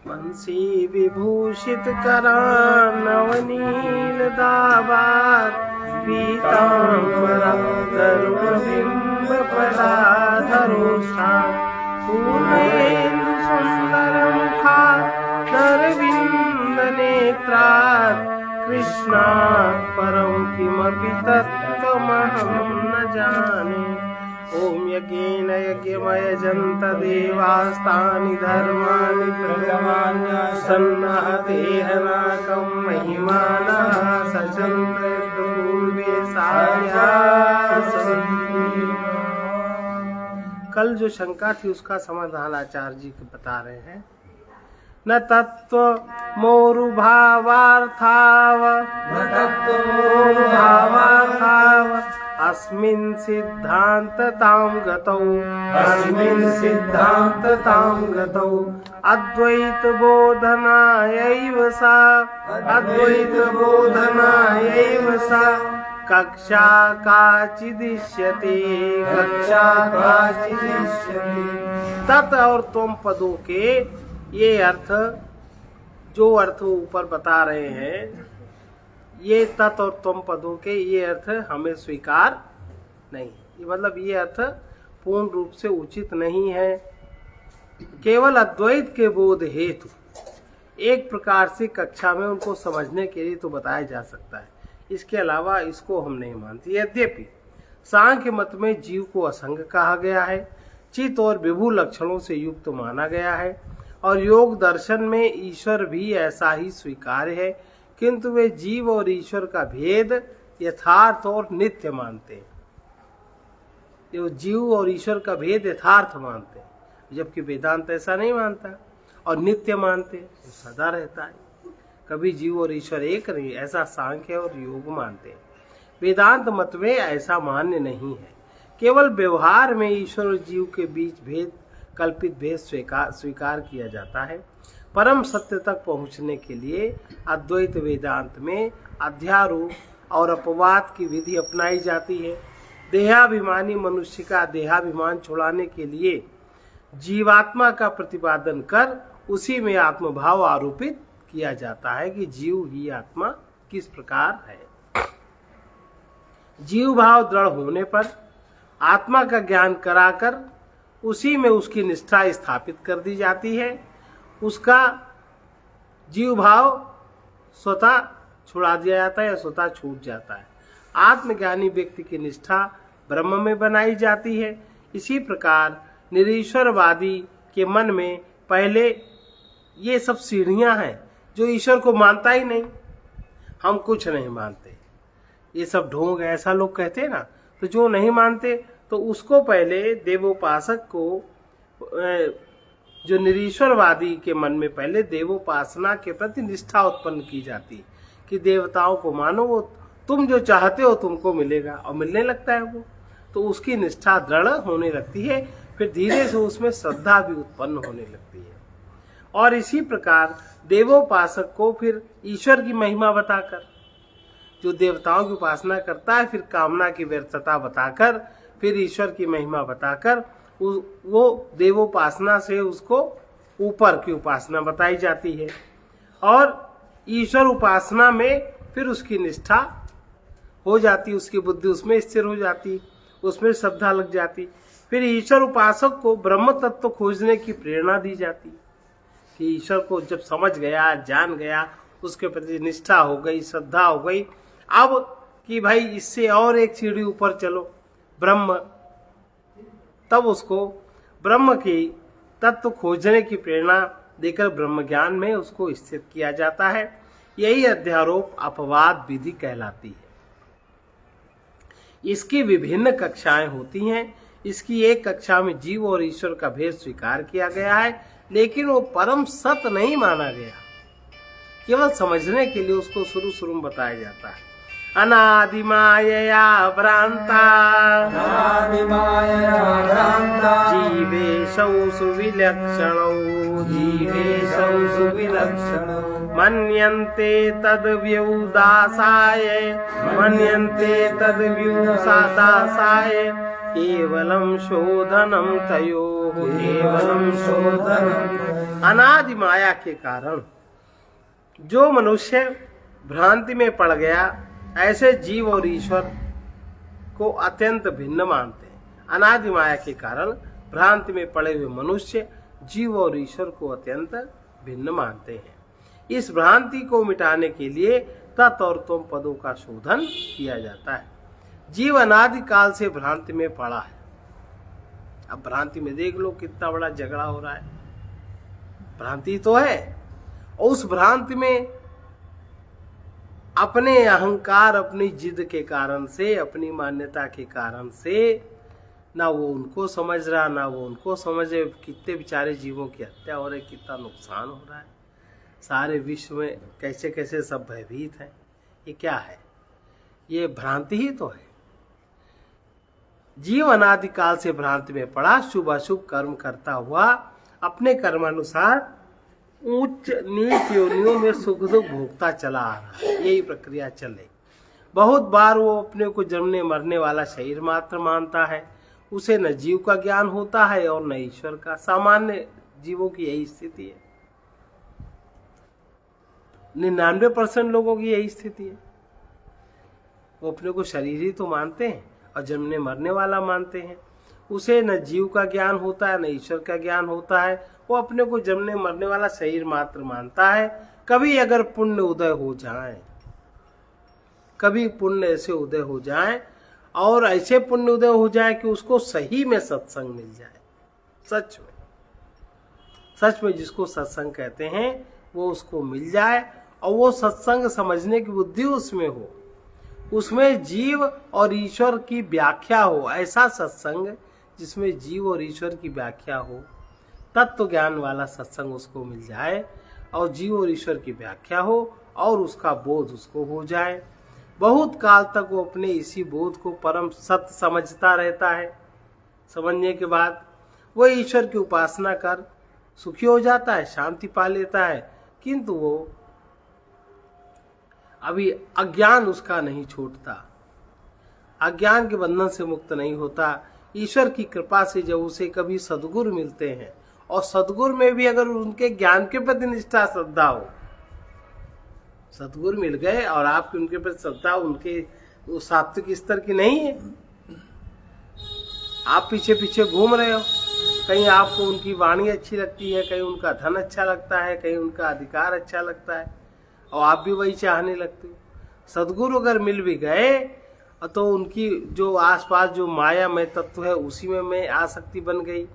बंसी विभूषित करां नवनील दावार पीतांबरं गरुड़बिंब पदाधरोष्ठां पूर्णेन्दु सुंदरं खादरविंद नेत्रात् कृष्णात् परं किमपि तत्त्वमहं न जाने। ओम यज्ञेन यज्ञमयजन्त देवास्तानि धर्माणि प्रजमान्य सन्नहतेहनाकं महिमानः सचन्त पूर्वे सायासन्ति। कल जो शंका थी उसका समाधान आचार्य जी बता रहे हैं। न तत्व मोरुभावार्थाव अस्मिन् सिद्धान्ततां गतौ अद्वैत बोधनायैव सा कक्षा काचिदिष्यते तत् और तुम पदों के ये अर्थ जो अर्थ ऊपर बता रहे हैं, ये तत् और तुम पदों के ये अर्थ हमें स्वीकार नहीं, मतलब ये अर्थ पूर्ण रूप से उचित नहीं है। केवल अद्वैत के बोध हेतु एक प्रकार से कक्षा में उनको समझने के लिए तो बताया जा सकता है, इसके अलावा इसको हम नहीं मानते। यद्यपि सांख्य मत में जीव को असंग कहा गया है, चित और विभु लक्षणों से युक्त माना गया है, और योग दर्शन में ईश्वर भी ऐसा ही स्वीकार्य है, किंतु वे जीव और ईश्वर का भेद यथार्थ और नित्य मानते हैं। ये जीव और ईश्वर का भेद यथार्थ मानते हैं, जबकि वेदांत ऐसा नहीं मानता और नित्य मानते हैं, वो सदा रहता है। कभी जीव और ईश्वर एक नहीं, ऐसा सांख्य और योग मानते हैं। वेदांत मत में ऐसा मान्य नहीं है। केवल व्यवहार में ईश्वर और जीव के बीच भेद, कल्पित भेद स्वीकार किया जाता है। परम सत्य तक पहुंचने के लिए अद्वैत वेदांत में अध्यारोप और अपवाद की विधि अपनाई जाती है। देहाभिमानी मनुष्य का देहाभिमान छुड़ाने के लिए जीवात्मा का प्रतिपादन कर उसी में आत्मभाव आरोपित किया जाता है कि जीव ही आत्मा किस प्रकार है। जीव भाव दृढ़ होने पर आत्मा का ज्ञान कराकर उसी में उसकी निष्ठा स्थापित कर दी जाती है। उसका जीव भाव स्वतः छुड़ा दिया जाता है या स्वतः छूट जाता है। आत्मज्ञानी व्यक्ति की निष्ठा ब्रह्म में बनाई जाती है। इसी प्रकार निरीश्वरवादी के मन में पहले ये सब सीढ़ियां हैं। जो ईश्वर को मानता ही नहीं, हम कुछ नहीं मानते, ये सब ढोंग है, ऐसा लोग कहते हैं ना। तो जो नहीं मानते तो उसको पहले देवोपासक को, जो निरीश्वरवादी के मन में पहले देवोपासना के प्रति निष्ठा उत्पन्न की जाती कि देवताओं को मानो, वो तुम जो चाहते हो तुमको मिलेगा, और मिलने लगता है वो, तो उसकी निष्ठा दृढ़ होने लगती है। फिर धीरे से उसमें श्रद्धा भी उत्पन्न होने लगती है। और इसी प्रकार देवोपासक को फिर ईश्वर की महिमा बताकर, जो देवताओं की उपासना करता है, फिर कामना की व्यर्थता बताकर, फिर ईश्वर की महिमा बताकर वो देवोपासना से उसको ऊपर की उपासना बताई जाती है। और ईश्वर उपासना में फिर उसकी निष्ठा हो जाती, उसकी बुद्धि उसमें स्थिर हो जाती, उसमें श्रद्धा लग जाती। फिर ईश्वर उपासक को ब्रह्म तत्व खोजने की प्रेरणा दी जाती कि ईश्वर को जब समझ गया, जान गया, उसके प्रति निष्ठा हो गई, श्रद्धा हो गई, अब कि भाई इससे और एक सीढ़ी ऊपर चलो, ब्रह्म, तब उसको ब्रह्म की तत्व खोजने की प्रेरणा देकर ब्रह्म ज्ञान में उसको स्थित किया जाता है। यही अध्यारोप अपवाद विधि कहलाती है। इसकी विभिन्न कक्षाएं होती हैं। इसकी एक कक्षा में जीव और ईश्वर का भेद स्वीकार किया गया है, लेकिन वो परम सत्य नहीं माना गया। केवल समझने के लिए उसको शुरू में बताया जाता है। अनादि मायया भ्रांता जीवेशौ सुविलक्षणौ मन्यन्ते तद्व्युदासाय केवलं शोधनं तयोः केवलम शोधन। अनादि माया के कारण जो मनुष्य भ्रांति में पड़ गया, ऐसे जीव और ईश्वर को अत्यंत भिन्न मानते हैं। अनादि माया के कारण भ्रांति में पड़े हुए मनुष्य जीव और ईश्वर को अत्यंत भिन्न मानते हैं। इस भ्रांति को मिटाने के लिए तत् और तुम पदों का शोधन किया जाता है। जीव अनादि काल से भ्रांति में पड़ा है। अब भ्रांति में देख लो कितना बड़ा झगड़ा हो रहा है। भ्रांति तो है, और उस भ्रांति में अपने अहंकार, अपनी जिद के कारण से, अपनी मान्यता के कारण से ना वो उनको समझ रहा, ना वो उनको समझ रहे। कितने बेचारे जीवों की हत्या हो रही, कितना नुकसान हो रहा है। सारे विश्व में कैसे कैसे सब भयभीत हैं। ये क्या है? ये भ्रांति ही तो है। जीव अनादिकाल से भ्रांति में पड़ा, शुभ अशुभ कर्म करता हुआ अपने कर्मानुसार उच्च नीच योनियों में सुख दुख भोगता चला आ रहा है। यही प्रक्रिया चल रही। बहुत बार वो अपने को जन्मने मरने वाला शरीर मात्र मानता है। उसे न जीव का ज्ञान होता है और न ईश्वर का। सामान्य जीवों की यही स्थिति है। 99% लोगों की यही स्थिति है। वो अपने को शरीर ही तो मानते हैं और जन्मने मरने वाला मानते हैं। उसे न जीव का ज्ञान होता है, न ईश्वर का ज्ञान होता है। वो अपने को जन्मने मरने वाला शरीर मात्र मानता है। कभी अगर पुण्य उदय हो जाए, कभी पुण्य ऐसे उदय हो जाए, और ऐसे पुण्य उदय हो जाए कि उसको सही में सत्संग मिल जाए, सच में जिसको सत्संग कहते हैं वो उसको मिल जाए, और वो सत्संग समझने की बुद्धि उसमें हो, उसमें जीव और ईश्वर की व्याख्या हो। ऐसा सत्संग जिसमें जीव और ईश्वर की व्याख्या हो, तत्व ज्ञान वाला सत्संग उसको मिल जाए, और जीव और ईश्वर की व्याख्या हो और उसका बोध उसको हो जाए। बहुत काल तक वो अपने इसी बोध को परम सत्य समझता रहता है। समझने के बाद वो ईश्वर की उपासना कर सुखी हो जाता है, शांति पा लेता है। किंतु वो अभी अज्ञान उसका नहीं छूटता, अज्ञान के बंधन से मुक्त नहीं होता। ईश्वर की कृपा से जब उसे कभी सद्गुरु मिलते हैं, और सद्गुरु में भी अगर उनके ज्ञान के प्रति निष्ठा श्रद्धा हो, सद्गुरु मिल गए और आपकी उनके प्रति श्रद्धा उनके उस सात्विक स्तर की नहीं है, आप पीछे पीछे घूम रहे हो। कहीं आपको उनकी वाणी अच्छी लगती है, कहीं उनका धन अच्छा लगता है, कहीं उनका अधिकार अच्छा लगता है, और आप भी वही चाहने लगते हो। सद्गुरु अगर मिल भी गए तो उनकी जो आसपास जो मायामय तत्व है उसी में मैं आसक्ति बन गई।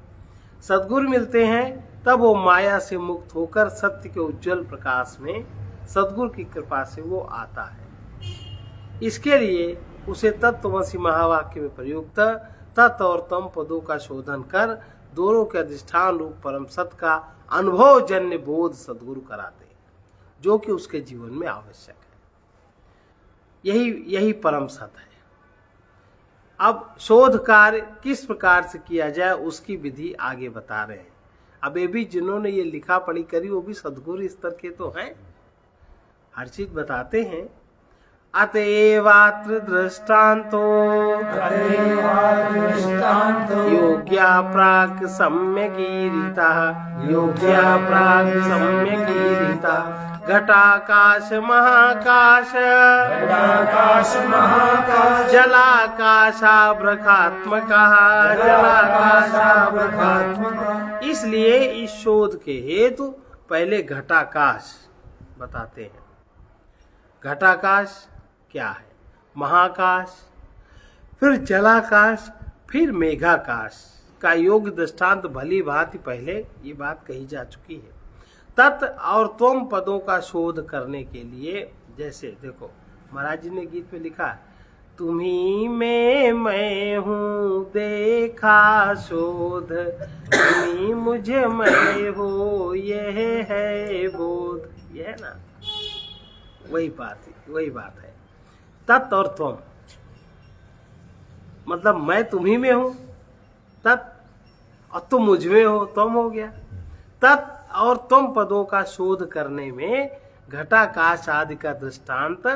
सद्गुरु मिलते हैं तब वो माया से मुक्त होकर सत्य के उज्जवल प्रकाश में सद्गुरु की कृपा से वो आता है। इसके लिए उसे तत्वमसि महावाक्य में प्रयुक्त तत् और तम पदों का शोधन कर दोनों के अधिष्ठान रूप परम सत्य का अनुभवजन्य बोध सद्गुरु कराते हैं, जो कि उसके जीवन में आवश्यक है। यही परम सत्य है। अब शोध कार्य किस प्रकार से किया जाए उसकी विधि आगे बता रहे हैं। अब ये भी जिन्होंने ये लिखा पढ़ी करी वो भी सद्गुरु स्तर के तो हैं, हर चीज बताते हैं। अतएवात्र दृष्टान्तो योग्या प्राक् सम्यगीरिता, योग्या प्राक् सम्यगीरिता। घटाकाश महाकाश, घटाकाश महाकाश, जलाकाशाब्रखात्मकः, जलाकाशाब्रखात्मकः। इसलिए इस शोध के हेतु पहले घटाकाश बताते हैं। घटाकाश क्या है? महाकाश, फिर जलाकाश, फिर मेघाकाश का योग दृष्टांत भली भांति पहले ये बात कही जा चुकी है। तत् और त्वम पदों का शोध करने के लिए, जैसे देखो महाराज जी ने गीत में लिखा है, तुम्ही में मैं हूँ देखा शोध, तुम्ही मुझे मैं हो यह है बोध। यह है ना, वही बात है। तत् और त्वम मतलब मैं तुम्ही में हूं, तत्, और तुम मुझ में हो, त्वम हो गया। तत् और त्वम पदों का शोध करने में घटाकाश आदि का दृष्टांत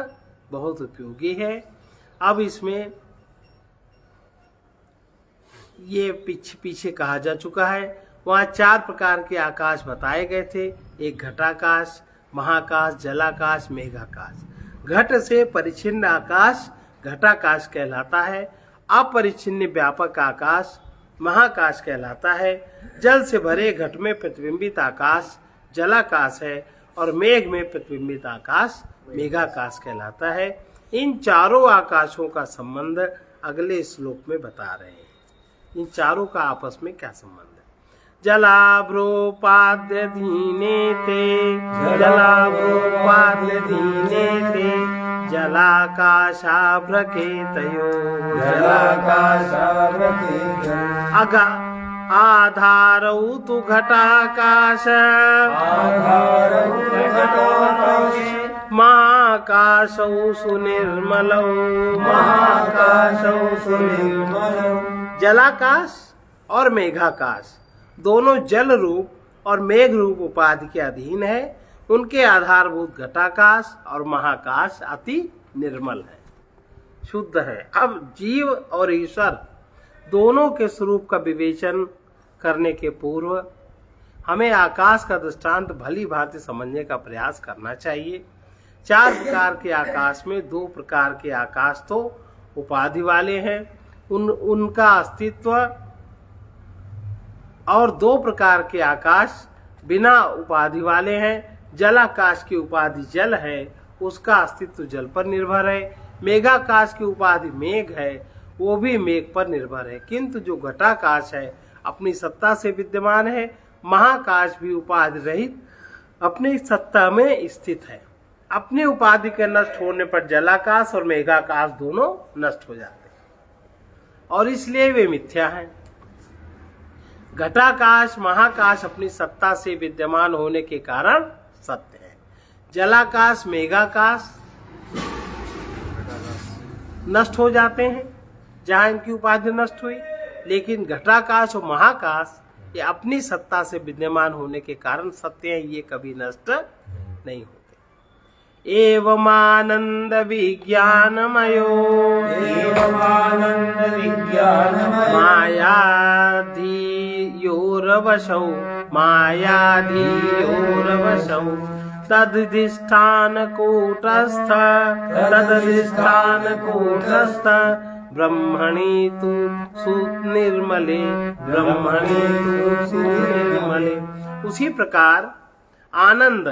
बहुत उपयोगी है। अब इसमें ये पीछे कहा जा चुका है। वहाँ 4 प्रकार के आकाश बताए गए थे। एक घटाकाश, महाकाश, जलाकाश, मेघाकाश। घट से परिच्छिन्न आकाश घटाकाश कहलाता है। अपरिच्छिन्न व्यापक आकाश महाकाश कहलाता है। जल से भरे घट में प्रतिबिंबित आकाश जलाकाश है और मेघ में प्रतिबिंबित आकाश मेघाकाश कहलाता है। इन चारों आकाशों का संबंध अगले श्लोक में बता रहे हैं। इन चारों का आपस में क्या संबंध है? जलाभ्रोपाद्य दीने ते, जलाभ्रोपाद्य दीने ते, जलाकाशाभ्रकेतयो, जलाकाशाभ्रकेतयो, आधारौ तु घटाकाश, आधारौ तु घटाकाश, महाकाशौ सुनिर्मलौ, महाकाशौ सुनिर्मलौ। जलाकाश और मेघाकाश दोनों जल रूप और मेघ रूप उपाधि के अधीन है। उनके आधारभूत घटाकाश और महाकाश अति निर्मल है, शुद्ध है। अब जीव और ईश्वर दोनों के स्वरूप का विवेचन करने के पूर्व हमें आकाश का दृष्टांत भली भांति समझने का प्रयास करना चाहिए। 4 प्रकार के आकाश में 2 प्रकार के आकाश तो उपाधि वाले हैं, उनका अस्तित्व, और 2 प्रकार के आकाश बिना उपाधि वाले हैं। जलाकाश की उपाधि जल है, उसका अस्तित्व जल पर निर्भर है। मेघाकाश की उपाधि मेघ है, वो भी मेघ पर निर्भर है। किंतु जो घटाकाश है अपनी सत्ता से विद्यमान है। महाकाश भी उपाधि रहित अपनी सत्ता में स्थित है। अपनी उपाधि के नष्ट होने पर जलाकाश और मेघाकाश दोनों नष्ट हो जाते हैं और इसलिए वे मिथ्या हैं। घटाकाश महाकाश अपनी सत्ता से विद्यमान होने के कारण सत्य है। जलाकाश मेघाकाश नष्ट हो जाते हैं जहां इनकी उपाधि नष्ट हुई, लेकिन घटाकाश और महाकाश ये अपनी सत्ता से विद्यमान होने के कारण सत्य है, ये कभी नष्ट नहीं होते। एवमानंद विज्ञानमयो, एवमानंद विज्ञानमयो, मायाधियोरवशौ, मायाधियोरवशौ, तदधिष्ठानकूटस्थ, तदधिष्ठानकूटस्थ, ब्रह्मणि तु सुनिर्मले, ब्रह्मणि तु सुनिर्मले। उसी प्रकार आनंद,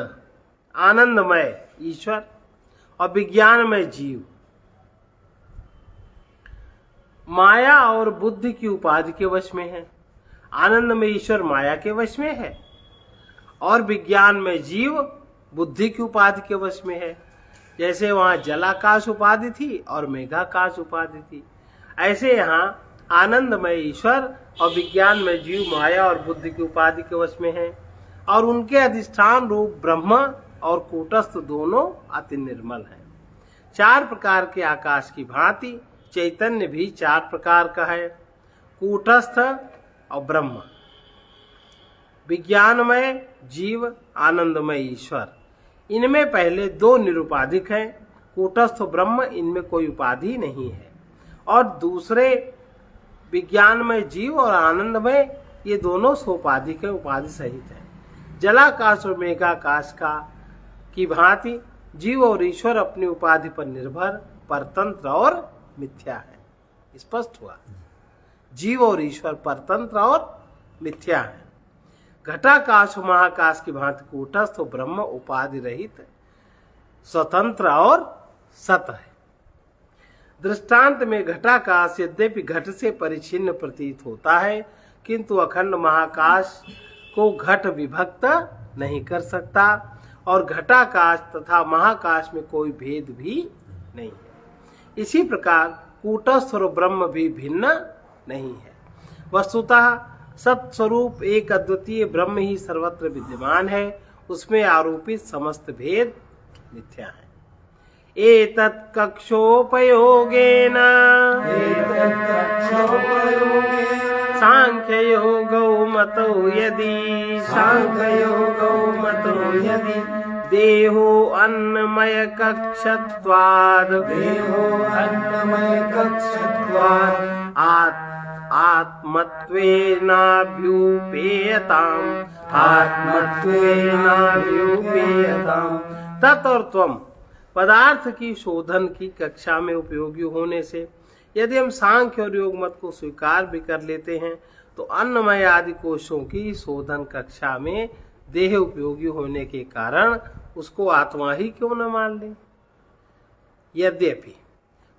आनंदमय ईश्वर और विज्ञानमय जीव माया और बुद्धि की उपाधि के वश में है। आनंद में ईश्वर माया के वश में है और विज्ञान में जीव बुद्धि की उपाधि के वश में है। जैसे वहां जलाकाश उपाधि थी और मेघाकाश उपाधि थी, ऐसे यहाँ आनंदमय ईश्वर और विज्ञान में जीव माया और बुद्धि की उपाधि के वश में है और उनके अधिष्ठान रूप ब्रह्म और कूटस्थ दोनों अति निर्मल हैं। 4 प्रकार के आकाश की भांति चैतन्य भी 4 प्रकार का है, कूटस्थ और ब्रह्म, विज्ञानमय जीव, आनंदमय ईश्वर। इनमें पहले 2 निरुपाधिक हैं, कूटस्थ ब्रह्म, इनमें कोई उपाधि नहीं है, और दूसरे विज्ञानमय जीव और आनंदमय ये दोनों सोपाधिक है, उपाधि सहित है। जलाकाश और मेघाकाश की भांति जीव और ईश्वर अपनी उपाधि पर निर्भर, परतंत्र और मिथ्या है। स्पष्ट हुआ, जीव और ईश्वर परतंत्र और मिथ्या है। घटाकाश और महाकाश की भांति कूटस्थ ब्रह्म उपाधि रहित, स्वतंत्र और सत है। दृष्टांत में घटाकाश यद्यपि घट से परिच्छिन्न प्रतीत होता है, किंतु अखंड महाकाश को घट विभक्त नहीं कर सकता और घटाकाश तथा महाकाश में कोई भेद भी नहीं है। इसी प्रकार कूटस्थ और ब्रह्म भी भिन्न नहीं है। वस्तुतः सत्स्वरूप एक अद्वितीय ब्रह्म ही सर्वत्र विद्यमान है, उसमें आरोपित समस्त भेद मिथ्या है। एतत् कक्षोपयोगेन सांख्ययोगौ मतौ यदि, सांख्ययोगौ मतौ यदि, देहो अन्नमय कक्षत्वात्, देहो अन्नमय कक्षत्वात्, आत्मत्वेनाभ्युपेयताम् आत्मत्वेनाभ्युपेयताम्। तत् और त्वम पदार्थ की शोधन की कक्षा में उपयोगी होने से यदि हम सांख्य और योग मत को स्वीकार भी कर लेते हैं तो अन्नमय आदि कोशों की शोधन कक्षा में देह उपयोगी होने के कारण उसको आत्मा ही क्यों न मान ले। यद्यपि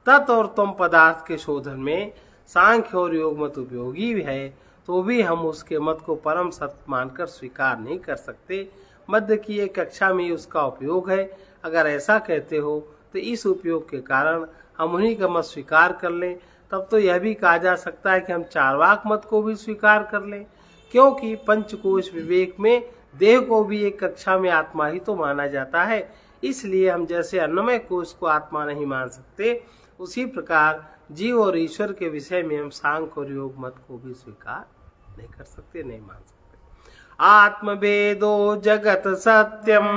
तत् और तुम पदार्थ के शोधन में सांख्य और योग मत उपयोगी है तो भी हम उसके मत को परम सत्य मानकर स्वीकार नहीं कर सकते। मध्य की एक कक्षा में उसका उपयोग है। अगर ऐसा कहते हो तो इस उपयोग के कारण हम उन्हीं का मत स्वीकार कर लें। तब तो यह भी कहा जा सकता है कि हम चार्वाक मत को भी स्वीकार कर लें, क्योंकि पंचकोश विवेक में देह को भी एक कक्षा में आत्मा ही तो माना जाता है। इसलिए हम जैसे अन्नमय कोश को आत्मा नहीं मान सकते, उसी प्रकार जीव और ईश्वर के विषय में हम सांख्य और योग मत को भी स्वीकार नहीं कर सकते, नहीं मान सकते। आत्मवेदो जगत सत्यम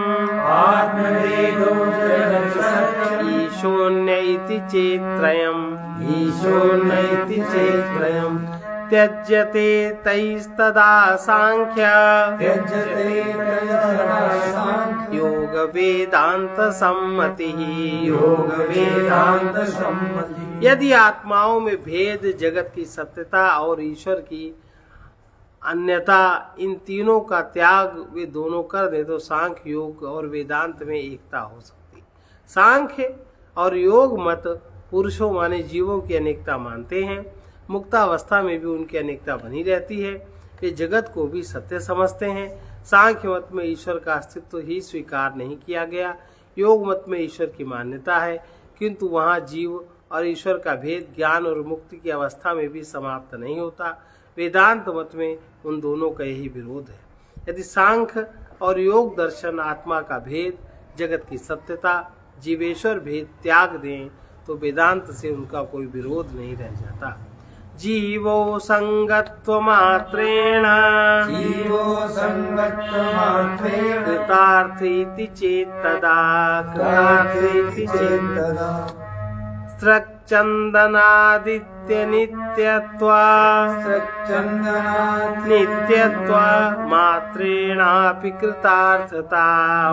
आत्मवेदो जगत् सत्यम्। ईशोन्य इति चेत्त्रयम् ईशोन्यैति चेत्त्रयम्। त्यज्यते तैस्तदा सांख्य त्यज्यते तैस्तदा सांख्य योग वेदांत सम्मति। योग वेदांत सम्मति। यदि आत्माओं में भेद, जगत की सत्यता और ईश्वर की अन्यथा, इन तीनों का त्याग वे दोनों कर दे तो सांख्य, योग और वेदांत में एकता हो सकती। सांख्य और योग मत पुरुषों माने जीवों की अनेकता मानते हैं। मुक्तावस्था में भी उनकी अनेकता बनी रहती है। वे जगत को भी सत्य समझते हैं। सांख्य मत में ईश्वर का अस्तित्व ही स्वीकार नहीं किया गया। योग मत में ईश्वर की मान्यता है, किंतु वहाँ जीव और ईश्वर का भेद ज्ञान और मुक्ति की अवस्था में भी समाप्त नहीं होता। वेदांत मत में उन दोनों का यही विरोध है। यदि सांख्य और योग दर्शन आत्मा का भेद, जगत की सत्यता, जीवेश्वर भेद त्याग दें तो वेदांत से उनका कोई विरोध नहीं रह जाता। जीवो संगत्व मात्रेण जीवो संगत्वमात्रेण कृतार्थ इति चेत्तदा कृतार्थेति चेत्तदा स्रक्चन्दनादित्य नित्यत्वा सच्चन्दनात् नित्यत्वा मात्रेणापि कृतार्थता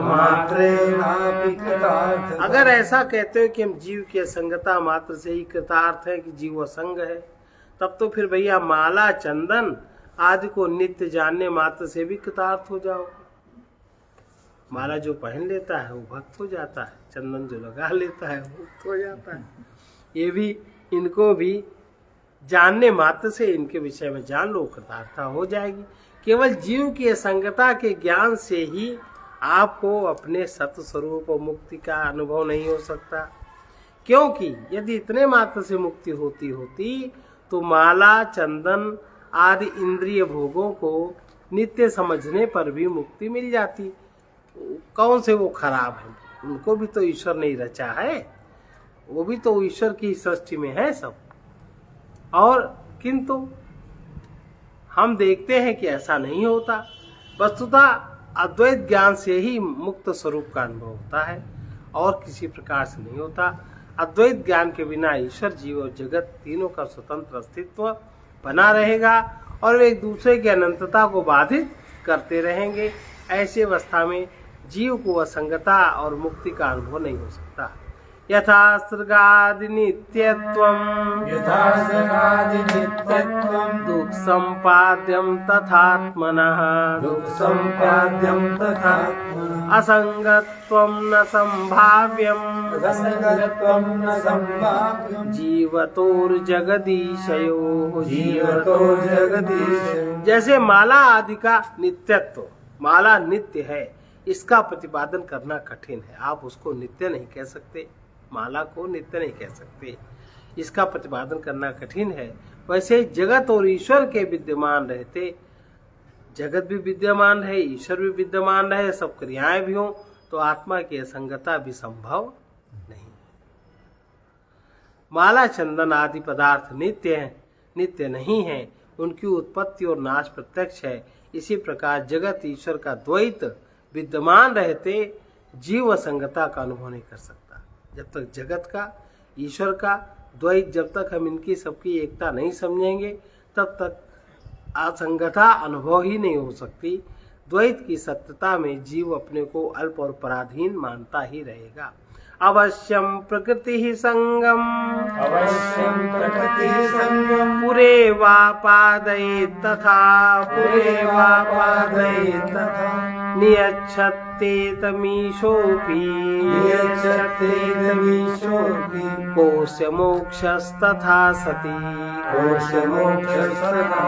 मात्रेणापि कृतार्थता। अगर ऐसा कहते हो कि हम जीव की असंगता मात्र से ही कृतार्थ है कि जीव असंग है, तब तो फिर भैया माला चंदन आदि को नित्य जानने मात्र से भी कृतार्थ हो जाओ। माला जो पहन लेता है वो भक्त हो जाता है, चंदन जो लगा लेता है वो मुक्त हो जाता है। ये भी इनको भी जानने मात्र से इनके विषय में जान लो, कृतार्थता हो जाएगी। केवल जीव की असंगता के ज्ञान से ही आपको अपने सत्य स्वरूप और मुक्ति का अनुभव नहीं हो सकता, क्योंकि यदि इतने मात्र से मुक्ति होती तो माला चंदन आदि इंद्रिय भोगों को नित्य समझने पर भी मुक्ति मिल जाती। कौन से वो खराब है, उनको भी तो ईश्वर ने रचा है, वो भी तो ईश्वर की सृष्टि में है सब। और किंतु हम देखते हैं कि ऐसा नहीं होता। वस्तुतः अद्वैत ज्ञान से ही मुक्त स्वरूप का अनुभव होता है और किसी प्रकार से नहीं होता। अद्वैत ज्ञान के बिना ईश्वर, जीव और जगत तीनों का स्वतंत्र अस्तित्व बना रहेगा और वे एक दूसरे की अनंतता को बाधित करते रहेंगे। ऐसी अवस्था में जीव को असंगता और मुक्ति का अनुभव नहीं हो सकता। यथा सृगादि नित्यत्वम् यथा सृगादि नित्यत्वम् दुःख सम्पाद्यं तथात्मनः दुःख सम्पाद्यं तथात्मनः असंगत्वं न संभाव्यम् असंगत्वं न संभाव्यम् जीवतोर्जगदीशयोः जीवतो जगदीश। जैसे माला आदि का नित्यत्व, माला नित्य है, इसका प्रतिपादन करना कठिन है। आप उसको नित्य नहीं कह सकते, माला को नित्य नहीं कह सकते, इसका प्रतिपादन करना कठिन है। वैसे जगत और ईश्वर के विद्यमान रहते, जगत भी विद्यमान रहे, ईश्वर भी विद्यमान रहे, सब क्रियाएं भी हों, तो आत्मा की असंगता भी संभव नहीं। माला चंदन आदि पदार्थ नित्य नहीं है, उनकी उत्पत्ति और नाश प्रत्यक्ष है। इसी प्रकार जगत ईश्वर का द्वैत विद्यमान रहते जीव असंगता का अनुभव नहीं कर सकता। जब तक जगत का, ईश्वर का द्वैत, जब तक हम इनकी सबकी एकता नहीं समझेंगे, तब तक असंगता अनुभव ही नहीं हो सकती। द्वैत की सत्यता में जीव अपने को अल्प और पराधीन मानता ही रहेगा। अवश्यम प्रकृति संगम अवश्यं प्रकृतिः संगम पुरे वा पादये तथा पुरे वा पादये तथा नियच्छत्ते तमीशोऽपि नियच्छत्तेदमीशोऽपि कोस्य मोक्षस्तथा सति। कोशमोक्षस्तथा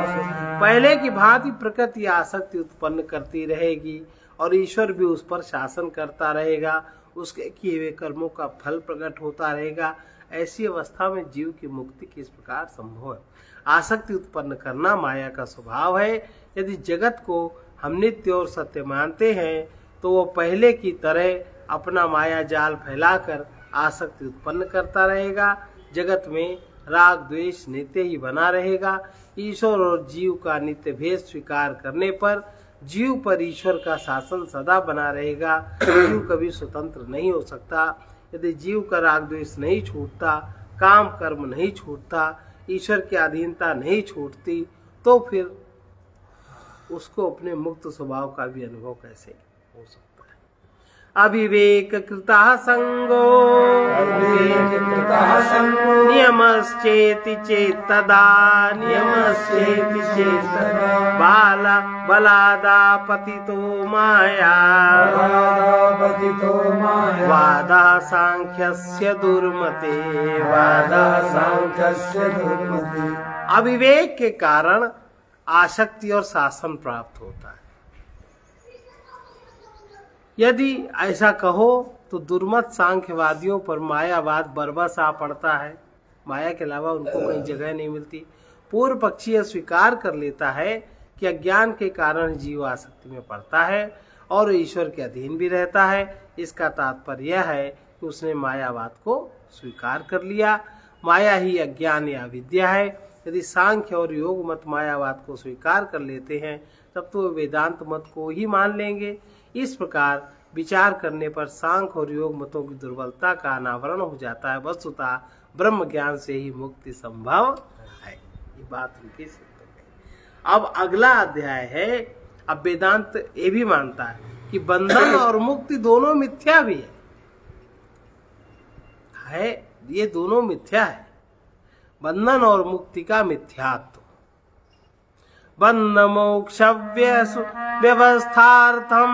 पहले की भांति प्रकृति आसक्ति उत्पन्न करती रहेगी और ईश्वर भी उस पर शासन करता रहेगा, उसके किए हुए कर्मों का फल प्रकट होता रहेगा। ऐसी अवस्था में जीव की मुक्ति किस प्रकार संभव है? आसक्ति उत्पन्न करना माया का स्वभाव है। यदि जगत को हम नित्य और सत्य मानते हैं तो वो पहले की तरह अपना माया जाल फैलाकर आसक्ति उत्पन्न करता रहेगा। जगत में राग द्वेष नित्य ही बना रहेगा। ईश्वर और जीव का नित्य भेद स्वीकार करने पर जीव पर ईश्वर का शासन सदा बना रहेगा। जीव कभी स्वतंत्र नहीं हो सकता। यदि जीव का राग द्वेष नहीं छूटता, काम कर्म नहीं छूटता, ईश्वर की अधीनता नहीं छूटती, तो फिर उसको अपने मुक्त स्वभाव का भी अनुभव कैसे हो सकता है? अविवेक कृता संगो अविवेककृतः संगो नियमश्चेति चेत्तदा नियमश्चेति चेत्तदा बलादापतितो माया बलादापतितो माया वादा सांख्यस्य दुर्मते वादा सांख्यस्य दुर्मते। अविवेक के कारण आसक्ति और शासन प्राप्त होता है। यदि ऐसा कहो तो दुर्मत सांख्यवादियों पर मायावाद बरबस आ पड़ता है। माया के अलावा उनको कहीं जगह नहीं मिलती। पूर्व पक्षी यह स्वीकार कर लेता है कि अज्ञान के कारण जीव आसक्ति में पड़ता है और ईश्वर के अधीन भी रहता है। इसका तात्पर्य यह है कि उसने मायावाद को स्वीकार कर लिया। माया ही अज्ञान या विद्या है। यदि सांख्य और योग मत मायावाद को स्वीकार कर लेते हैं तब तो वेदांत मत को ही मान लेंगे। इस प्रकार विचार करने पर सांख्य और योग मतों की दुर्बलता का अनावरण हो जाता है। वस्तुतः ब्रह्म ज्ञान से ही मुक्ति संभव है। ये बात उनकी सिद्ध है। अब अगला अध्याय है। अब वेदांत ये भी मानता है कि बंधन और मुक्ति दोनों मिथ्या भी है। ये दोनों मिथ्या है। बंधन और मुक्ति का मिथ्यात्व। बंध मोक्ष व्यवस्थार्थम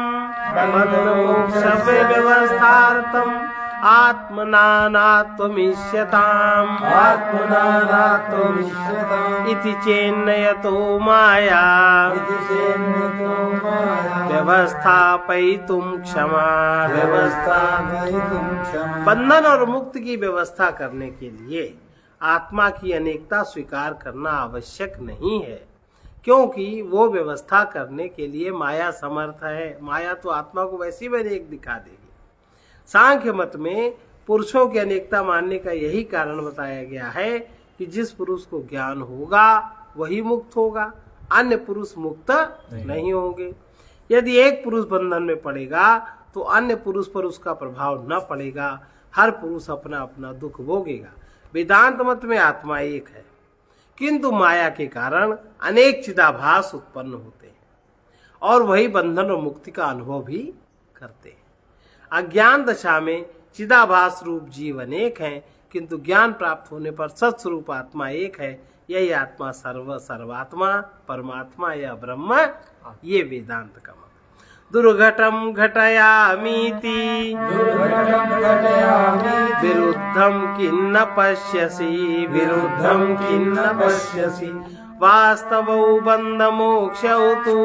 आत्मनात्वमिष्यताम् आत्मनात्वमिष्यताम् इति चेन्नयतो माया इति चेन्नयतो माया व्यवस्थापयितुं क्षमा। व्यवस्थापयितुं क्षमा। बंधन और मुक्ति की व्यवस्था करने के लिए आत्मा की अनेकता स्वीकार करना आवश्यक नहीं है, क्योंकि वो व्यवस्था करने के लिए माया समर्थ है। माया तो आत्मा को वैसी भी अनेक दिखा देगी। सांख्य मत में पुरुषों की अनेकता मानने का यही कारण बताया गया है कि जिस पुरुष को ज्ञान होगा वही मुक्त होगा, अन्य पुरुष मुक्त नहीं होंगे। यदि एक पुरुष बंधन में पड़ेगा तो अन्य पुरुष पर उसका प्रभाव न पड़ेगा। हर पुरुष अपना अपना दुख भोगेगा। वेदांत मत में आत्मा एक है, किंतु माया के कारण अनेक चिदाभास उत्पन्न होते हैं और वही बंधन और मुक्ति का अनुभव भी करते हैं। अज्ञान दशा में चिदाभास रूप जीव अनेक हैं, किंतु ज्ञान प्राप्त होने पर सत्स्वरूप आत्मा एक है। यही आत्मा सर्वात्मा परमात्मा या ब्रह्म, ये वेदांत का मत। दुर्घटम घटयामीति विरुद्धम किन्न पश्यसि विरुद्धम किन्न पश्यसि वास्तवौ बंध मोक्षौ तु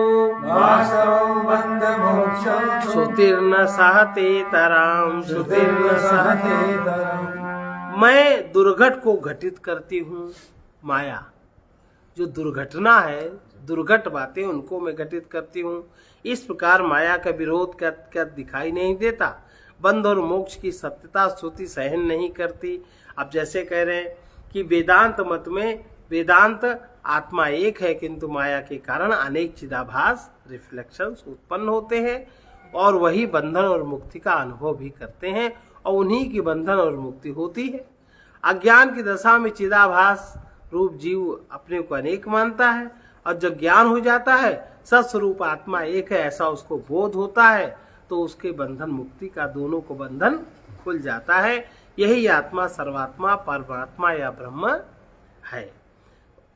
वासवो बंध मोक्षं श्रुतिर्न सहते तराम श्रुतिर्न सहते तरम्। मैं दुर्घट को घटित करती हूँ। माया जो दुर्घटना है, दुर्घट बातें उनको मैं घटित करती हूँ। इस प्रकार माया का विरोध क्या दिखाई नहीं देता। बंध और मोक्ष की सत्यता श्रुति सहन नहीं करती। अब जैसे कह रहे हैं कि वेदांत मत में वेदांत आत्मा एक है, किंतु माया के कारण अनेक चिदाभास रिफ्लेक्शंस उत्पन्न होते हैं और वही बंधन और मुक्ति का अनुभव भी करते हैं और उन्हीं की बंधन और मुक्ति होती है। अज्ञान की दशा में चिदाभास रूप जीव अपने को अनेक मानता है, और जब ज्ञान हो जाता है सत्स्वरूप आत्मा एक है ऐसा उसको बोध होता है, तो उसके बंधन मुक्ति का दोनों को बंधन खुल जाता है। यही आत्मा सर्वात्मा परमात्मा या ब्रह्म है।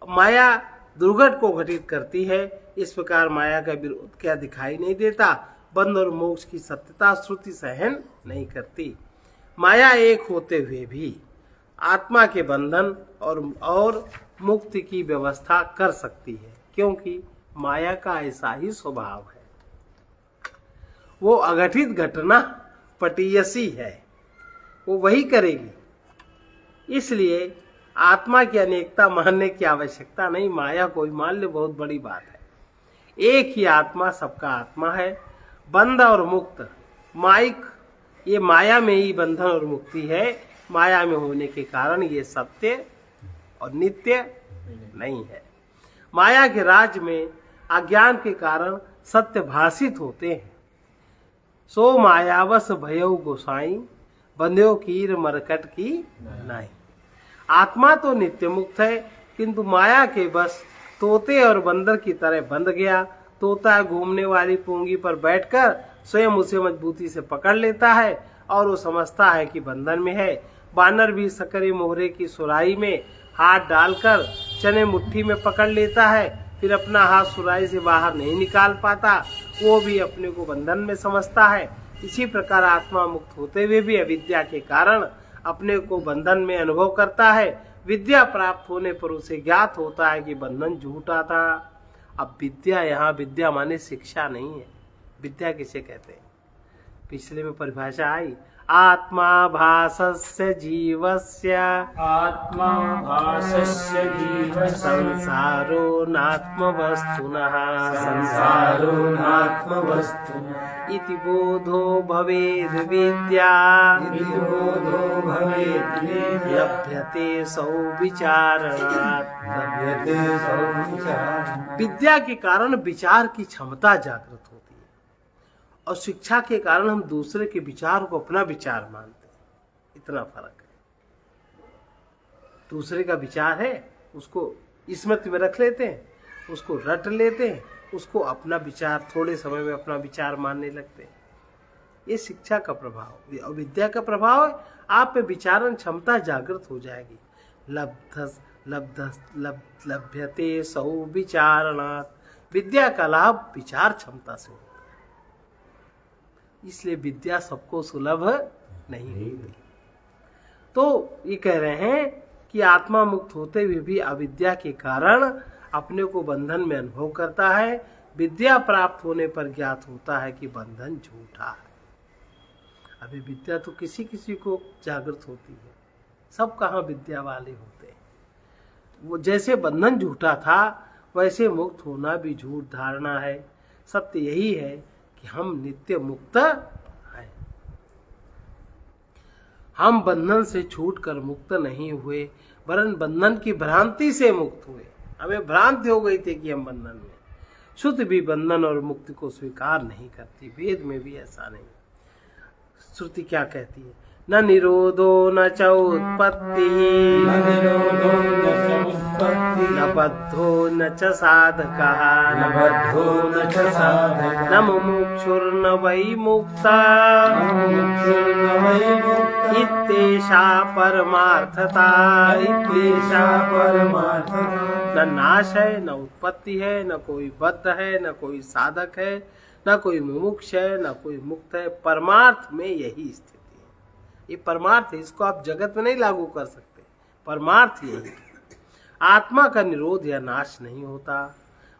माया दुर्घट को घटित करती है, इस प्रकार माया का विरोध क्या दिखाई नहीं देता। बंध और मोक्ष की सत्यता श्रुति सहन नहीं करती। माया एक होते हुए भी आत्मा के बंधन और मुक्ति की व्यवस्था कर सकती है, क्योंकि माया का ऐसा ही स्वभाव है। वो अघटित घटना पटीयसी है, वो वही करेगी। इसलिए आत्मा की अनेकता मानने की आवश्यकता नहीं। माया कोई मान ले बहुत बड़ी बात है। एक ही आत्मा सबका आत्मा है। बंध और मुक्त माइक ये माया में ही बंधन और मुक्ति है। माया में होने के कारण ये सत्य और नित्य नहीं है। माया के राज्य में अज्ञान के कारण सत्य भाषित होते हैं। सो मायावश भयउ गोसाई बंध्यो कीर मरकट की नाई। आत्मा तो नित्य मुक्त है, किंतु माया के बस तोते और बंदर की तरह बंध गया। तोता घूमने वाली पूंगी पर बैठकर स्वयं उसे मजबूती से पकड़ लेता है और वो समझता है कि बंधन में है। बानर भी सकरे मोहरे की सुराही में हाथ डालकर चने मुट्ठी में पकड़ लेता है, फिर अपना हाथ सुराही से बाहर नहीं निकाल पाता। वो भी अपने को बंधन में समझता है। इसी प्रकार आत्मा मुक्त होते हुए भी अविद्या के कारण अपने को बंधन में अनुभव करता है। विद्या प्राप्त होने पर उसे ज्ञात होता है कि बंधन झूठा था। अब विद्या, यहाँ विद्या माने शिक्षा नहीं है। विद्या किसे कहते हैं? पिछले में परिभाषा आई, आत्मा भासस्य जीवस्य आत्मा भासस्य जीवस्य संसारो नात्म वस्तुनः संसारो नात्म वस्तुनः इति बोधो भवेद् विद्या इति बोधो भवेत् विद्या लभ्यते सौ विचारणात्। लभ्यते सौविचार। विद्या के कारण विचार की क्षमता जागृत होती है, और शिक्षा के कारण हम दूसरे के विचार को अपना विचार मानते हैं। इतना फर्क है। दूसरे का विचार है, उसको स्मृति में रख लेते हैं, उसको रट लेते हैं, उसको अपना विचार, थोड़े समय में अपना विचार मानने लगते हैं। ये शिक्षा का प्रभाव और विद्या का प्रभाव है। आप पे विचारण क्षमता जागृत हो जाएगी। लभ्यते सौ विचारणात्। विद्या का लाभ विचार क्षमता से होता है, इसलिए विद्या सबको सुलभ नहीं होती। तो ये कह रहे हैं कि आत्मा मुक्त होते हुए भी अविद्या के कारण अपने को बंधन में अनुभव करता है। विद्या प्राप्त होने पर ज्ञात होता है कि बंधन झूठा है। अभी विद्या तो किसी किसी को जागृत होती है, सब कहाँ विद्या वाले होते हैं। वो जैसे बंधन झूठा था वैसे मुक्त होना भी झूठ धारणा है। सत्य यही है कि हम नित्य मुक्त हैं। हम बंधन से छूटकर मुक्त नहीं हुए, वरन बंधन की भ्रांति से मुक्त हुए। हमें भ्रांति हो गई थी कि हम बंधन में। शुद्ध भी बंधन और मुक्ति को स्वीकार नहीं करती। वेद में भी ऐसा नहीं। श्रुति क्या कहती है? न निरोधो न च उत्पत्ति न निरोधो न च उत्पत्ति न बद्धो न च साधकः न बद्धो न च साधकः न मुमुक्षुर्न वै मुक्ता मुमुक्षुर्न वै मुक्तः इत्येषा परमार्थता। इत्येषा परमार्थता। न नाश है, न उत्पत्ति है, न कोई बद्ध है, न कोई साधक है, न कोई मुमुक्ष है, न कोई मुक्त है। परमार्थ में यही स्थिति है। ये परमार्थ है, इसको आप जगत में नहीं लागू कर सकते। परमार्थ यही है। आत्मा का निरोध या नाश नहीं होता,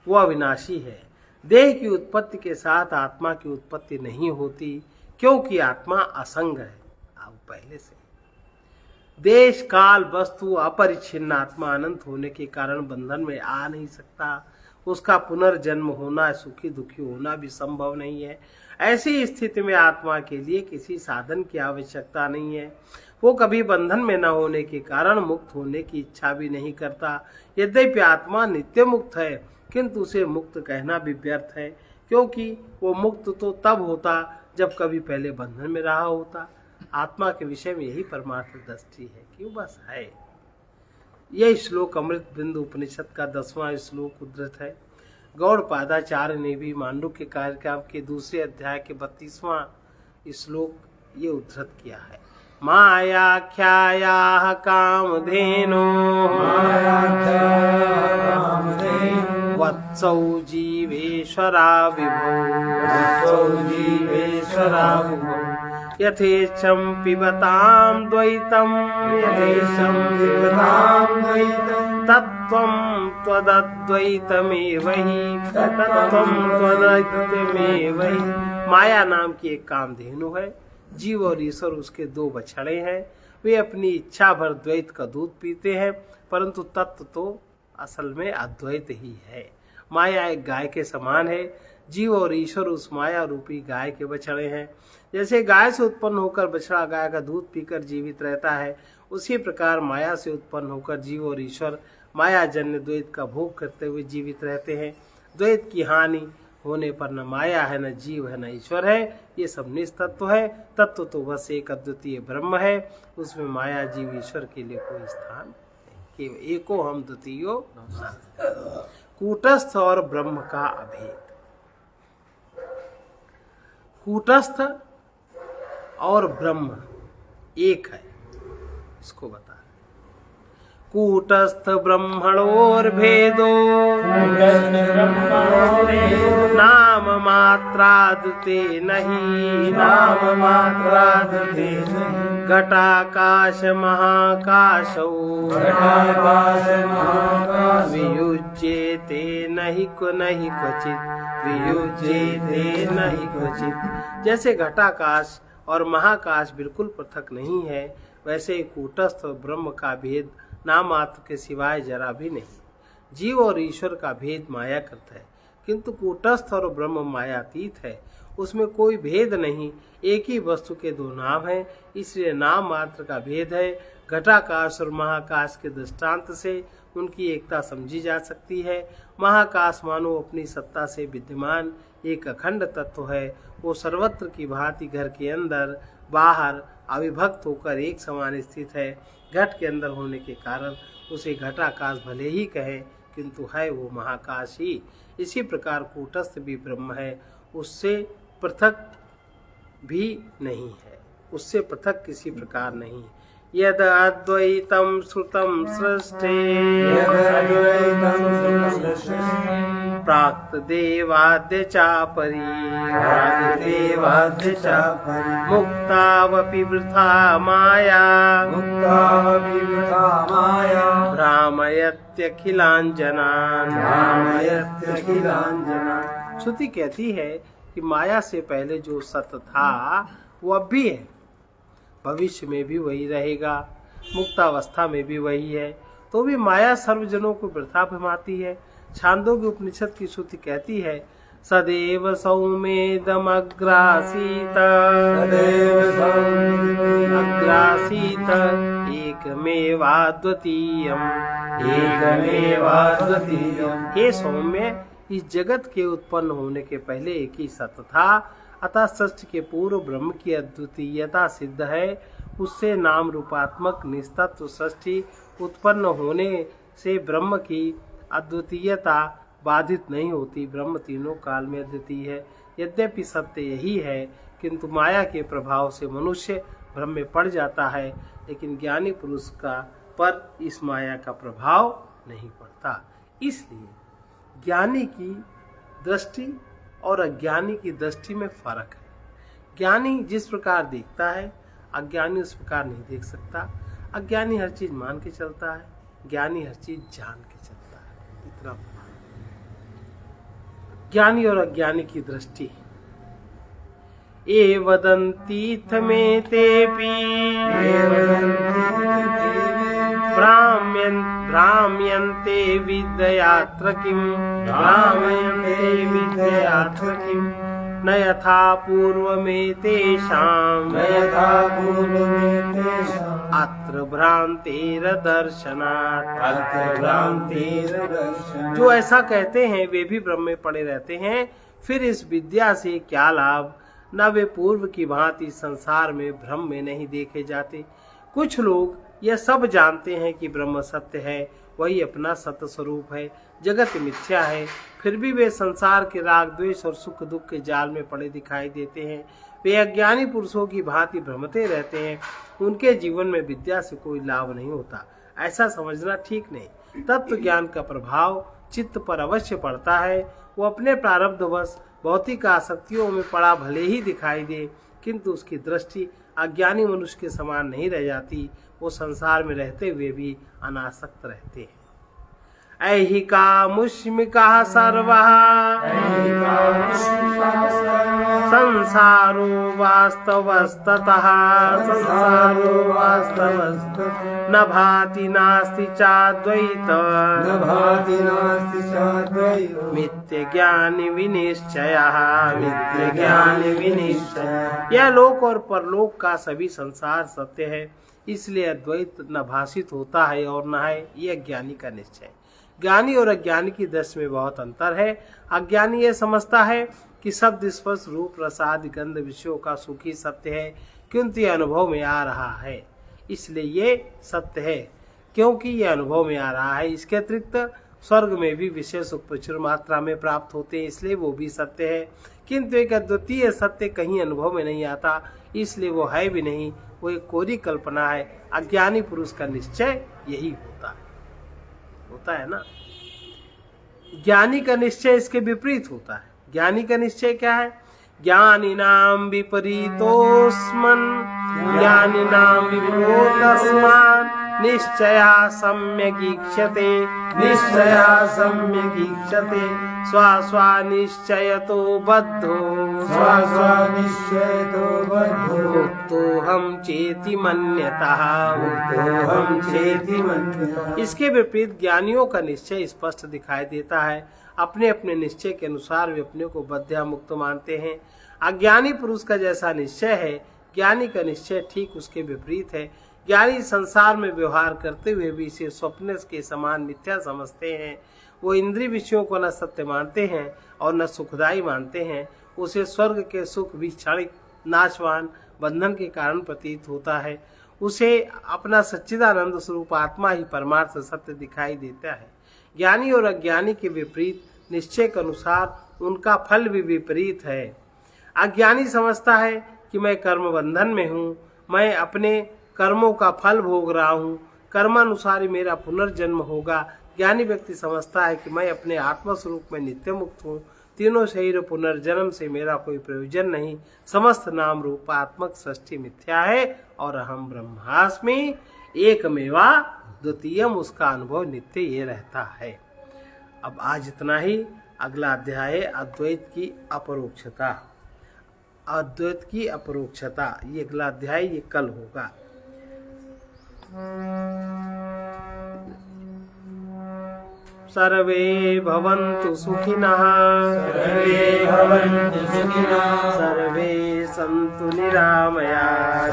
वो अविनाशी है। देह की उत्पत्ति के साथ आत्मा की उत्पत्ति नहीं होती, क्योंकि आत्मा असंग है। अब पहले से देश काल वस्तु अपरिच्छिन्न आत्मा अनंत होने के कारण बंधन में आ नहीं सकता। उसका पुनर्जन्म होना, सुखी दुखी होना भी संभव नहीं है। ऐसी स्थिति में आत्मा के लिए किसी साधन की आवश्यकता नहीं है। वो कभी बंधन में न होने के कारण मुक्त होने की इच्छा भी नहीं करता। यद्यपि आत्मा नित्य मुक्त है, किंतु उसे मुक्त कहना भी व्यर्थ है, क्योंकि वो मुक्त तो तब होता जब कभी पहले बंधन में रहा होता। आत्मा के विषय में यही परमार्थ दृष्टि है कि वो बस है। यह श्लोक अमृत बिंदु उपनिषद का 10वां श्लोक उद्धृत है। गौड़पादाचार्य ने भी मांडुक्य कार्यक्रम के दूसरे अध्याय के 32वां श्लोक ये उद्धृत किया है। मायाख्यायाः कामधेनो वत्सौ जीवेश्वरा विभो यथेच्छं पिबतां द्वैतं तत्त्वं त्वदद्वैतमेव हि माया नाम की एक कामधेनु है। जीव और ईश्वर उसके दो बछड़े हैं। वे अपनी इच्छा भर द्वैत का दूध पीते हैं, परंतु तत्व तो असल में अद्वैत ही है। माया एक गाय के समान है। जीव और ईश्वर उस माया रूपी गाय के बछड़े हैं। जैसे गाय से उत्पन्न होकर बछड़ा गाय का दूध पीकर जीवित रहता है, उसी प्रकार माया से उत्पन्न होकर जीव और ईश्वर माया जन्य द्वैत का भोग करते हुए जीवित रहते हैं। द्वैत की हानि होने पर न माया है, न जीव है, न ईश्वर है। ये सब निस्तत्व है। तत्व तो बस एक अद्वितीय ब्रह्म है। उसमें माया जीव ईश्वर के लिए कोई स्थान नहीं। केवल एको हम द्वितीयो कूटस्थ और ब्रह्म का अभेद। कूटस्थ और ब्रह्म एक है, इसको बता। कूटस्थ ब्रह्मणोर भेदो नाम मात्रादते नहीं घटाकाश महाकाशौ वियुज्येते नहीं क्वचित। जैसे घटाकाश और महाकाश बिल्कुल पृथक नहीं है, वैसे कूटस्थ और ब्रह्म का भेद नाम मात्र के सिवाय जरा भी नहीं। जीव और ईश्वर का भेद माया करता है, किंतु कूटस्थ और ब्रह्म मायातीत है। उसमें कोई भेद नहीं, एक ही वस्तु के दो नाम हैं, इसलिए नाम मात्र का भेद है। घटाकाश और महाकाश के दृष्टांत से उनकी एकता समझी जा सकती है। महाकाश मानो अपनी सत्ता से विद्यमान एक अखंड तत्व है। वो सर्वत्र की भांति घर के अंदर बाहर अविभक्त होकर एक समान स्थित है। घट के अंदर होने के कारण उसे घटाकाश भले ही कहें, किंतु है वो महाकाश ही। इसी प्रकार कूटस्थ भी ब्रह्म है, उससे पृथक भी नहीं है, उससे पृथक किसी प्रकार नहीं। यद अद्वैतम श्रुतम सृष्टे प्राक्त देवाद्य चापरी मुक्तावपि वृथा माया भ्रामयत्यखिलांजनान्। श्रुति कहती है कि माया से पहले जो सत्य था वो अब भी है, भविष्य में भी वही रहेगा, मुक्तावस्था में भी वही है। तो भी माया सर्वजनों को वृथा भ्रमाती है। छांदोग्य उपनिषद की श्रुति कहती है, सदैव सौमेदमग्रासीत एकमेवाद्वितीयम्। हे सौम्य, इस जगत के उत्पन्न होने के पहले एक ही सत्य था, अतः सृष्टि के पूर्व ब्रह्म की अद्वितीयता सिद्ध है। उससे नाम रूपात्मक निस्तत्व सृष्टि उत्पन्न होने से ब्रह्म की अद्वितीयता बाधित नहीं होती। ब्रह्म तीनों काल में अद्वितीय है। यद्यपि सत्य यही है, किंतु माया के प्रभाव से मनुष्य भ्रम में पड़ जाता है, लेकिन ज्ञानी पुरुष का पर इस माया का प्रभाव नहीं पड़ता। इसलिए ज्ञानी की दृष्टि और अज्ञानी की दृष्टि में फर्क है। ज्ञानी जिस प्रकार देखता है, अज्ञानी उस प्रकार नहीं देख सकता। अज्ञानी हर चीज मान के चलता है, ज्ञानी हर चीज जान के चलता है। इतना ज्ञानी और अज्ञानी की दृष्टि। ए वदन्तीथ में तेपि भ्राम्यन्ते विद्यात्र किम् न यथा पूर्वमेतेषाम् अत्र भ्रांतेरदर्शनात्। जो ऐसा कहते हैं वे भी भ्रम में पड़े रहते हैं। फिर इस विद्या से क्या लाभ? न वे पूर्व की भांति संसार में भ्रम में नहीं देखे जाते। कुछ लोग यह सब जानते हैं कि ब्रह्म सत्य है, वही अपना सत्य स्वरूप है, जगत मिथ्या है, फिर भी वे संसार के राग द्वेष और सुख दुख के जाल में पड़े दिखाई देते हैं। वे अज्ञानी पुरुषों की भांति भ्रमते रहते हैं। उनके जीवन में विद्या से कोई लाभ नहीं होता, ऐसा समझना ठीक नहीं। तत्व ज्ञान का प्रभाव चित्त पर अवश्य पड़ता है। वो अपने प्रारब्धवश भौतिक आसक्तियों में पड़ा भले ही दिखाई दे, किंतु उसकी दृष्टि अज्ञानी मनुष्य के समान नहीं रह जाती। वो संसार में रहते हुए भी अनासक्त रहते हैं। ऐहिका मुष्मिका सर्वः संसारो वास्तवस्ततः न भाति नास्ति चाद्वैत मिथ्य ज्ञानी विनिश्चयः यह लोक और परलोक का सभी संसार सत्य है, इसलिए अद्वैत न भाषित होता है और न है ये अज्ञानी का निश्चय। ज्ञानी और अज्ञानी की दृष्टि में बहुत अंतर है। अज्ञानी यह समझता है कि शब्द स्पर्श रूप रसादि गंध विषयों का सुख ही सत्य है, किंतु यह अनुभव में आ रहा है इसलिए ये सत्य है, क्योंकि यह अनुभव में आ रहा है। इसके अतिरिक्त स्वर्ग में भी विशेष सुख प्रचुर मात्रा में प्राप्त होते हैं, इसलिए वो भी सत्य है, किंतु एक अद्वितीय सत्य कहीं अनुभव में नहीं आता, इसलिए वो है भी नहीं, वो एक कोरी कल्पना है। अज्ञानी पुरुष का निश्चय यही होता है ना। ज्ञानी का निश्चय इसके विपरीत होता है। ज्ञानी का निश्चय क्या है? ज्ञानिनां विपरीतोऽस्मन् ज्ञानिनां विपरीतोऽस्मान् निश्चया सम्यगीक्षते स्वास्वानिश्चयतो बद्धो मुक्तोऽहं चेति मन्यतः। इसके विपरीत ज्ञानियों का निश्चय स्पष्ट दिखाई देता है। अपने अपने निश्चय के अनुसार वे अपने को बद्ध मुक्त मानते हैं। अज्ञानी पुरुष का जैसा निश्चय है, ज्ञानी का निश्चय ठीक उसके विपरीत है। ज्ञानी संसार में व्यवहार करते हुए भी इसे स्वप्न के समान मिथ्या समझते हैं। वो इंद्रिय विषयों को न सत्य मानते हैं और न सुखदायी मानते हैं। उसे स्वर्ग के सुख भी क्षणिक नाशवान बंधन के कारण प्रतीत होता है। उसे अपना सच्चिदानंद स्वरूप आत्मा ही परमार्थ सत्य दिखाई देता है। ज्ञानी और अज्ञानी के विपरीत निश्चय के अनुसार उनका फल भी विपरीत है। अज्ञानी समझता है कि मैं कर्म बंधन में हूँ, मैं अपने कर्मों का फल भोग रहा हूँ, कर्मानुसार ही मेरा पुनर्जन्म होगा। ज्ञानी व्यक्ति समझता है कि मैं अपने आत्मा स्वरूप में नित्य मुक्त हूँ, तीनों शरीर पुनर्जन्म से मेरा कोई प्रयोजन नहीं, समस्त नाम रूपात्मक सृष्टि मिथ्या है और अहम ब्रह्मास्मि एकमेवा द्वितीयम, उसका अनुभव नित्य ये रहता है। अब आज इतना ही। अगला अध्याय है अद्वैत की अपरोक्षता। अद्वैत की अपरोक्षता, ये अगला अध्याय ये कल होगा। सर्वे भवन्तु सुखिनः सर्वे सन्तु निरामयाः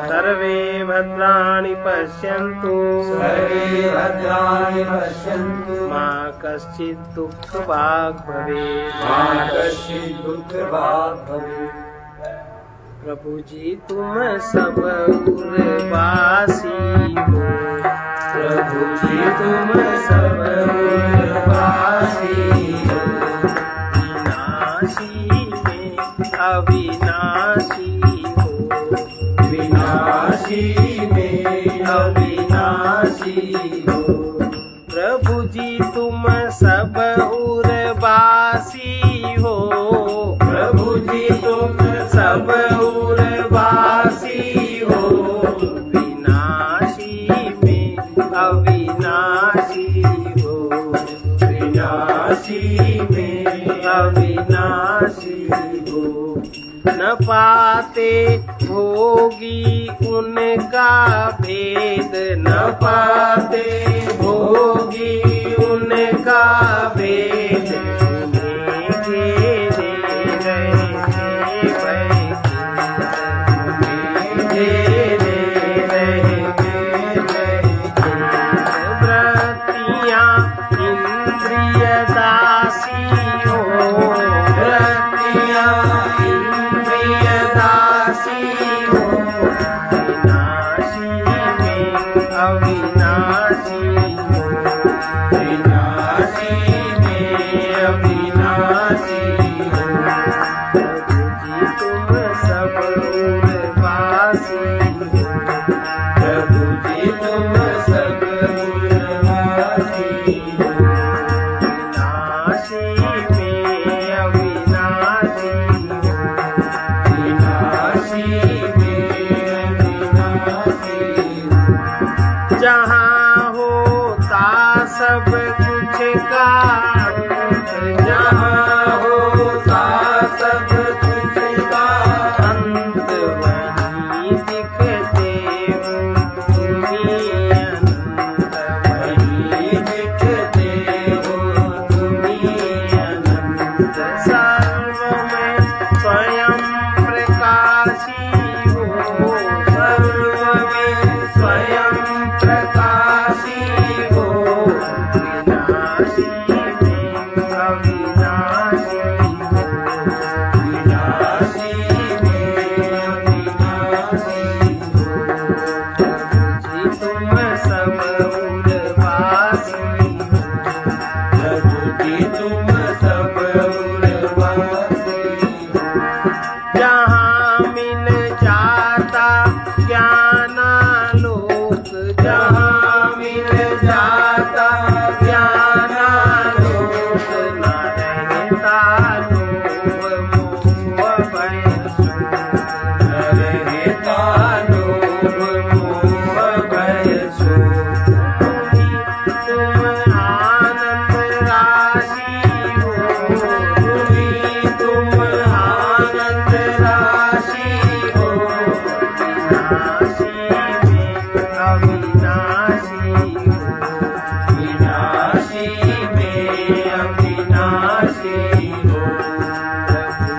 सर्वे भद्राणि पश्यन्तु मा कश्चित् दुःखभाग् भवेत्। प्रभु जी तुम सब उर्वासी हो, प्रभु जी तुम सब उर्वासी हो, विनाशी में अविनाशी हो, विनाशी में अविनाशी हो। प्रभु जी तुम सब उर्वासी हो, प्रभु जी तुम सब उर्वासी हो, विनाशी में अविनाशी हो, विनाशी में अविनाशी हो। न पाते भोगी उनका भेद, न पाते भोगी उनका भेद, स्वयं प्रकाशी हो, सर्व में स्वयं प्रकाशी हो, विनाशी में अविनाशी हो, विनाशी में अविनाशी हो। जी तुम सब उर्वासी हो, प्रभु जी तुम सब उर्वासी हो। जहाँ मिल जाता ज्ञानालोक, जहाँ मिल जाता ज्ञानालोक, न रहता लोभ मोह भय शोक, न रहता लोभ मोह भय शोक। तुम आनंद राशि हो, तुम आनंद राशि हो, विनाशी में अविनाशी हो, विनाशी में अविनाशी हो। प्रभु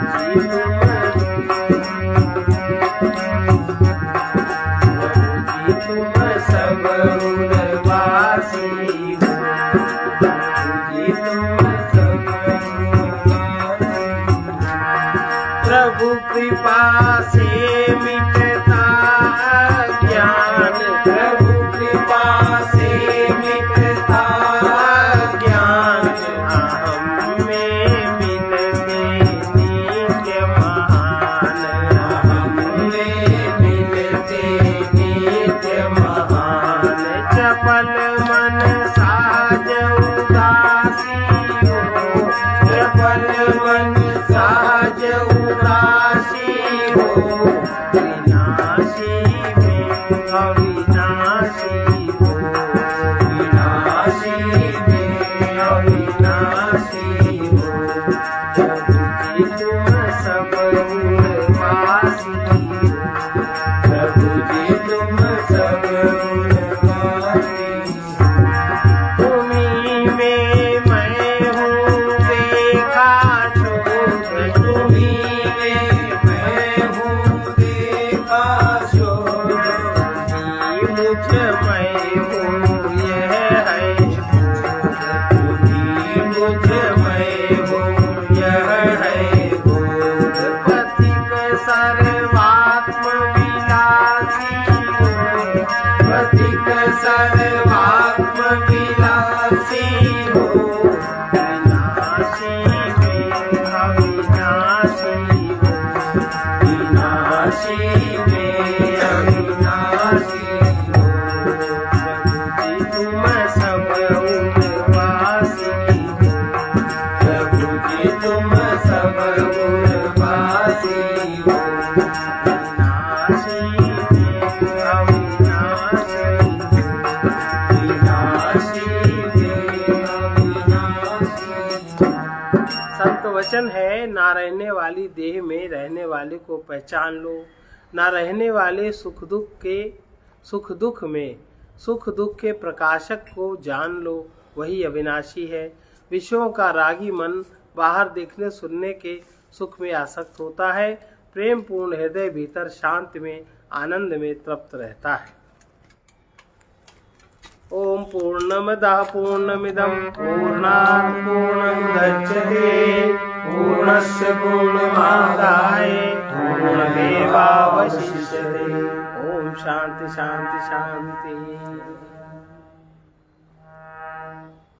जी तुम सब उर्वासी हो, प्रभु जी तुम सब उर्वासी हो। प्रभु कृपा से मिटता ज्ञान, प्रभु कृपा से मिटता ज्ञान, अहम में मिलते नित्य महान, अहम में मिलते नित्य महान। चपल मन साज उदासी हो, चपल मन साज उदासी हो, विनाशी में अविनाशी हो, विनाशी में अविनाशी हो। प्रभु जी तुम सब उर्वासी हो, प्रभु जी तुम सब उर्वासी हो। तुम्हीं में मैं हूँ देखा शोध, तुम्हीं में मैं हूँ देखा शोध, तुम्हीं मुझ मैं हूँ यह है बोध, तुम्हीं मुझ मैं हूँ यह है बोध। पथिक सर्वात्म विलासी हो, पथिक सर्वात्म विलासी हो, विनाशी में अविनाशी हो, विनाशी में अविनाशी हो। प्रभु जी तुम सब उर्वासी हो, प्रभु जी तुम सब उर्वासी हो, विनाशी में अविनाशी हो, विनाशी में अविनाशी हो। संत वचन है, ना रहने वाली देह में रहने वाले को पहचान लो, ना रहने वाले सुख दुख में सुख दुख के प्रकाशक को जान लो, वही अविनाशी है। विषयों का रागी मन बाहर देखने सुनने के सुख में आसक्त होता है, प्रेम पूर्ण हृदय भीतर शांत में आनंद में तृप्त रहता है। ओम पूर्णमदः पूर्णमिदं पूर्णात् पूर्णमुदच्यते पूर्णस्य पूर्णमादाय पूर्णमेवावशिष्यते। ओम शांति शांति शांति।